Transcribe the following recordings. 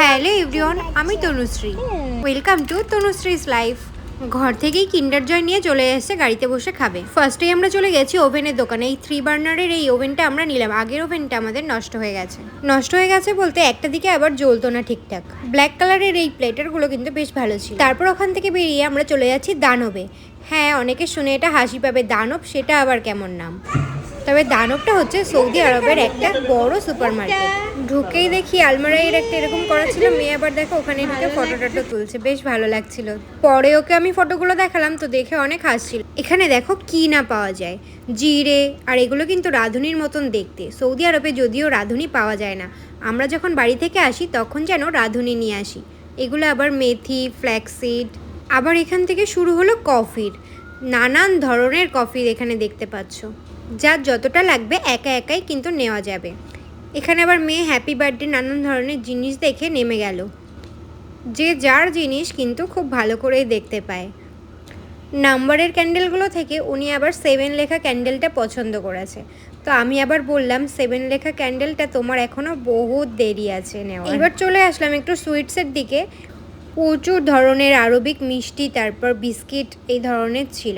Hello everyone, আমি Tanushree. Welcome to Tanushree's life. ঘর থেকেই কিন্ডার জয় নিয়ে চলে এসেছে গাড়িতে বসে খাবে। ফার্স্টেই আমরা চলে গেছি ওভেনের দোকানে। এই 3 বার্নারের এই ওভেনটা আমরা নিলাম। আগের ওভেনটা আমাদের নষ্ট হয়ে গেছে বলতে একটা দিকে আবার জ্বলতো না ঠিকঠাক। ব্ল্যাক কালারের এই প্লেটারগুলো কিন্তু বেশ ভালো ছিল। তারপর ওখান থেকে বেরিয়ে আমরা চলে যাচ্ছি দানবে। হ্যাঁ, অনেকে শুনে এটা হাসি পাবে, দানব সেটা আবার কেমন নাম। তবে দানবটা হচ্ছে সৌদি আরবের একটা বড় সুপার মার্কেট। ঢুকেই দেখি আলমারাইয়ের একটা এরকম করা ছিল। মেয়ে আবার দেখো ওখানে ঢুকে ফটো টটো তুলছে, বেশ ভালো লাগছিল। পরে ওকে আমি ফটোগুলো দেখালাম, তো দেখে অনেক হাসছিল। এখানে দেখো কি না পাওয়া যায়, জিরে আর এগুলো কিন্তু রাঁধুনির মতন দেখতে। সৌদি আরবে যদিও রাঁধুনি পাওয়া যায় না, আমরা যখন বাড়ি থেকে আসি তখন যেন রাঁধুনি নিয়ে আসি। এগুলো আবার মেথি, ফ্ল্যাক্সিড। আবার এখান থেকে শুরু হলো কফির। নানান ধরনের কফি এখানে দেখতে পাচ্ছ, যার যতটা লাগবে একা একাই কিন্তু নেওয়া যাবে। এখানে আবার মেয়ে হ্যাপি বার্থডে নানান ধরনের জিনিস দেখে নেমে গেল। যে যার জিনিস কিন্তু খুব ভালো করেই দেখতে পায়। নাম্বারের ক্যান্ডেলগুলো থেকে উনি আবার 7 লেখা ক্যান্ডেলটা পছন্দ করেছে। তো আমি আবার বললাম 7 লেখা ক্যান্ডেলটা তোমার এখনও বহুত দেরি আছে নেওয়া। এবার চলে আসলাম একটু সুইটসের দিকে। প্রচুর ধরনের আরবিক মিষ্টি, তারপর বিস্কিট এই ধরনের ছিল।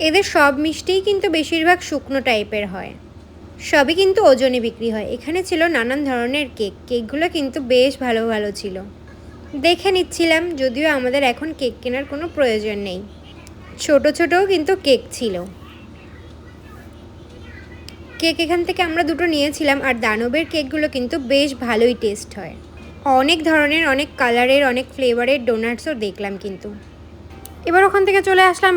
এদের সব মিষ্টিই কিন্তু বেশিরভাগ শুকনো টাইপের হয়, সবই কিন্তু ওজনে বিক্রি হয়। এখানে ছিল নানান ধরনের কেকগুলো কিন্তু বেশ ভালো ভালো ছিল। দেখে নিচ্ছিলাম, যদিও আমাদের এখন কেক কেনার কোনো প্রয়োজন নেই। ছোট ছোটও কিন্তু কেক ছিল। কেক এখান থেকে আমরা দুটো নিয়েছিলাম। আর দানবের কেকগুলো কিন্তু বেশ ভালোই টেস্ট হয়। অনেক ধরনের, অনেক কালারের, অনেক ফ্লেভারের ডোনাটসও দেখলাম কিন্তু। এবার ওখান থেকে চলে আসলাম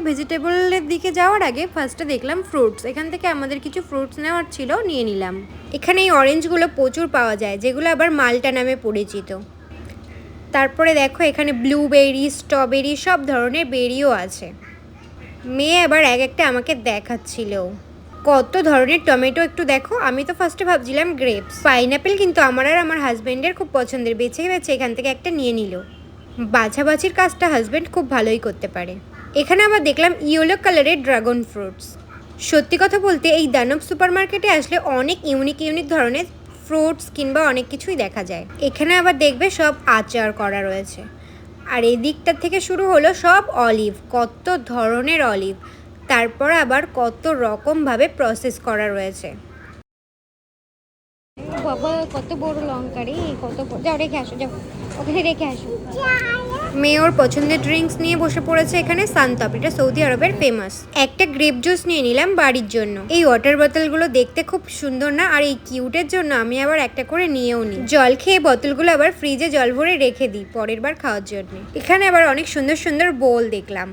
ভেজিটেবলের দিকে যাওয়ার আগে ফার্স্টে দেখলাম ফ্রুটস। এখান থেকে আমাদের কিছু ফ্রুটস নেওয়ার ছিল, নিয়ে নিলাম। এখানে এই অরেঞ্জগুলো প্রচুর পাওয়া যায়, যেগুলো আবার মাল্টা নামে পরিচিত। তারপরে দেখো এখানে ব্লুবেরি, স্ট্রবেরি সব ধরনের বেরিও আছে। মেয়ে আবার এক একটা আমাকে দেখাচ্ছিল কত ধরনের টমেটো। একটু দেখো, আমি তো ফার্স্টে ভাবছিলাম গ্রেপস। পাইনাপেল কিন্তু আমার আর আমার হাজব্যান্ডের খুব পছন্দের। বেছে এখান থেকে একটা নিয়ে নিল। বাছাবাছির কাজটা হাজব্যান্ড খুব ভালোই করতে পারে। এখানে আবার দেখলাম ইয়েলো কালারের ড্রাগন ফ্রুটস। সত্যি কথা বলতে এই দানব সুপার মার্কেটে আসলে অনেক ইউনিক ধরনের ফ্রুটস কিংবা অনেক কিছুই দেখা যায়। এখানে আবার দেখবে সব আচার করা রয়েছে। আর এই দিকটা থেকে শুরু হলো সব অলিভ, কত ধরনের অলিভ, তারপর আবার কত রকমভাবে প্রসেস করা রয়েছে। বাবা কত বড় লঙ্কা রে, কত যাও রেখে আসো, যাও ওখানে রেখে আসো। মেয়ে ওর পছন্দের ড্রিঙ্কস নিয়ে বসে পড়েছে এখানে। সানটপ, এটা সৌদি আরবের ফেমাস। একটা গ্রেপ জুস নিয়ে নিলাম বাড়ির জন্য। এই ওয়াটার বোতলগুলো দেখতে খুব সুন্দর না, আর এই কিউটের জন্য আমি আবার একটা করে নিয়েও নিই। জল খেয়ে বোতলগুলো আবার ফ্রিজে জল ভরে রেখে দিই পরের বার খাওয়ার জন্য। এখানে আবার অনেক সুন্দর সুন্দর বোল দেখলাম।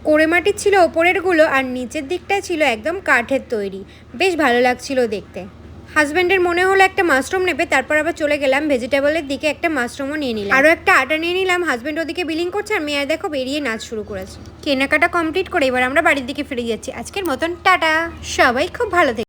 কোড়ে মাটির ছিল ওপরের গুলো, আর নিচের দিকটায় ছিল একদম কাঠের তৈরি। বেশ ভালো লাগছিল দেখতে। হাজব্যান্ডের মনে হলো একটা মাশরুম নেবে, তারপর আবার চলে গেলাম ভেজিটেবলের দিকে। একটা মাশরুমও নিয়ে নিলাম, আরও একটা আটা নিয়ে নিলাম। হাজব্যান্ড ওদিকে বিলিং করছে, আর মেয়ে দেখো বেরিয়ে নাচ শুরু করেছে। কেনাকাটা কমপ্লিট করে এবার আমরা বাড়ির দিকে ফিরে যাচ্ছি। আজকের মতন টাটা, সবাই খুব ভালো থেকে।